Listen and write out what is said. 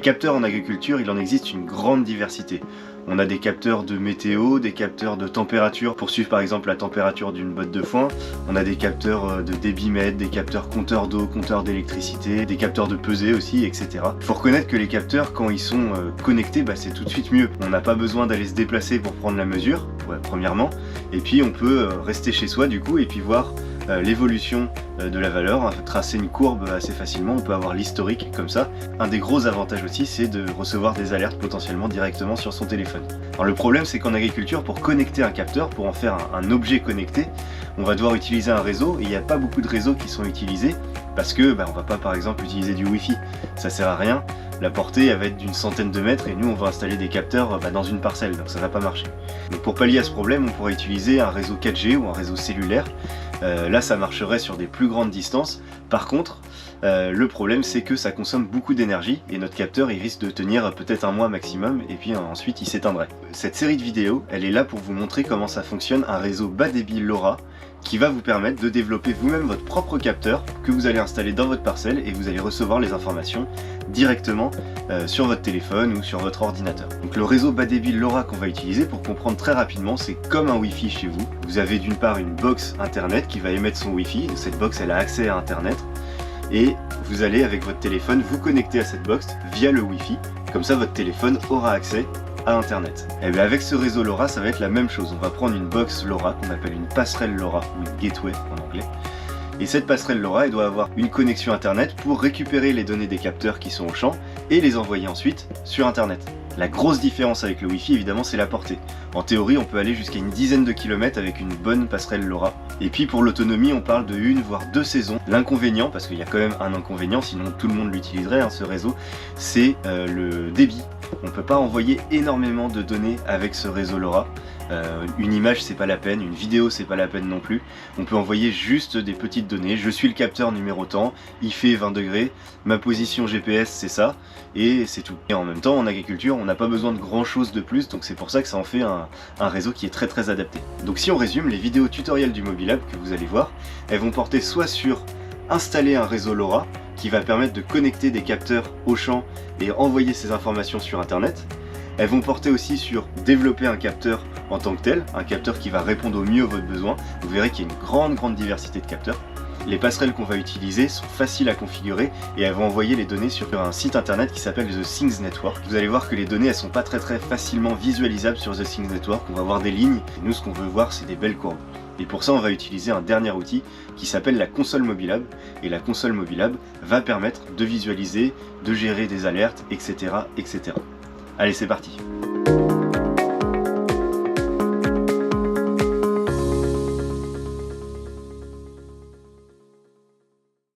capteurs en agriculture, il en existe une grande diversité. On a des capteurs de météo, des capteurs de température pour suivre par exemple la température d'une botte de foin. On a des capteurs de débitmètre, des capteurs compteurs d'eau, compteurs d'électricité, des capteurs de pesée aussi, etc. Il faut reconnaître que les capteurs, quand ils sont connectés, c'est tout de suite mieux. On n'a pas besoin d'aller se déplacer pour prendre la mesure, premièrement. Et puis on peut rester chez soi du coup et puis voir l'évolution de la valeur, tracer une courbe assez facilement, on peut avoir l'historique comme ça. Un des gros avantages aussi, c'est de recevoir des alertes potentiellement directement sur son téléphone. Alors le problème, c'est qu'en agriculture, pour connecter un capteur, pour en faire un objet connecté, on va devoir utiliser un réseau, et il n'y a pas beaucoup de réseaux qui sont utilisés, parce que on va pas par exemple utiliser du Wi-Fi, ça sert à rien. La portée elle va être d'une centaine de mètres et nous on va installer des capteurs dans une parcelle, donc ça va pas marcher. Donc pour pallier à ce problème, on pourrait utiliser un réseau 4G ou un réseau cellulaire. Là ça marcherait sur des plus grandes distances. Par contre, le problème c'est que ça consomme beaucoup d'énergie et notre capteur il risque de tenir peut-être un mois maximum et puis ensuite il s'éteindrait. Cette série de vidéos, elle est là pour vous montrer comment ça fonctionne un réseau bas débit LoRa qui va vous permettre de développer vous-même votre propre capteur que vous allez installer dans votre parcelle et vous allez recevoir les informations directement sur votre téléphone ou sur votre ordinateur. Donc le réseau bas débit LoRa qu'on va utiliser, pour comprendre très rapidement, c'est comme un Wi-Fi chez vous. Vous avez d'une part une box internet qui va émettre son Wi-Fi, cette box elle a accès à internet et vous allez avec votre téléphone vous connecter à cette box via le Wi-Fi, comme ça votre téléphone aura accès à internet. Et bien avec ce réseau LoRa ça va être la même chose, on va prendre une box LoRa qu'on appelle une passerelle LoRa ou une gateway en anglais. Et cette passerelle LoRa, elle doit avoir une connexion internet pour récupérer les données des capteurs qui sont au champ et les envoyer ensuite sur internet. La grosse différence avec le Wi-Fi évidemment c'est la portée. En théorie on peut aller jusqu'à une dizaine de kilomètres avec une bonne passerelle LoRa. Et puis pour l'autonomie on parle de 1 voire 2 saisons. L'inconvénient, parce qu'il y a quand même un inconvénient, sinon tout le monde l'utiliserait ce réseau, c'est le débit. On ne peut pas envoyer énormément de données avec ce réseau LoRa. Une image c'est pas la peine, une vidéo c'est pas la peine non plus. On peut envoyer juste des petites données. Je suis le capteur numéro tant, il fait 20 degrés, ma position GPS c'est ça, et c'est tout. Et en même temps en agriculture on n'a pas besoin de grand chose de plus, donc c'est pour ça que ça en fait un réseau qui est très adapté. Donc si on résume, les vidéos tutoriels du Mobilab que vous allez voir, elles vont porter soit sur installer un réseau LoRa qui va permettre de connecter des capteurs au champ et envoyer ces informations sur internet. Elles vont porter aussi sur développer un capteur en tant que tel, un capteur qui va répondre au mieux à votre besoin. Vous verrez qu'il y a une grande diversité de capteurs. Les passerelles qu'on va utiliser sont faciles à configurer et elles vont envoyer les données sur un site internet qui s'appelle The Things Network. Vous allez voir que les données elles sont pas très facilement visualisables sur The Things Network. On va voir des lignes et nous ce qu'on veut voir c'est des belles courbes. Et pour ça on va utiliser un dernier outil qui s'appelle la console Mobilab, et la console Mobilab va permettre de visualiser, de gérer des alertes, etc. Allez c'est parti.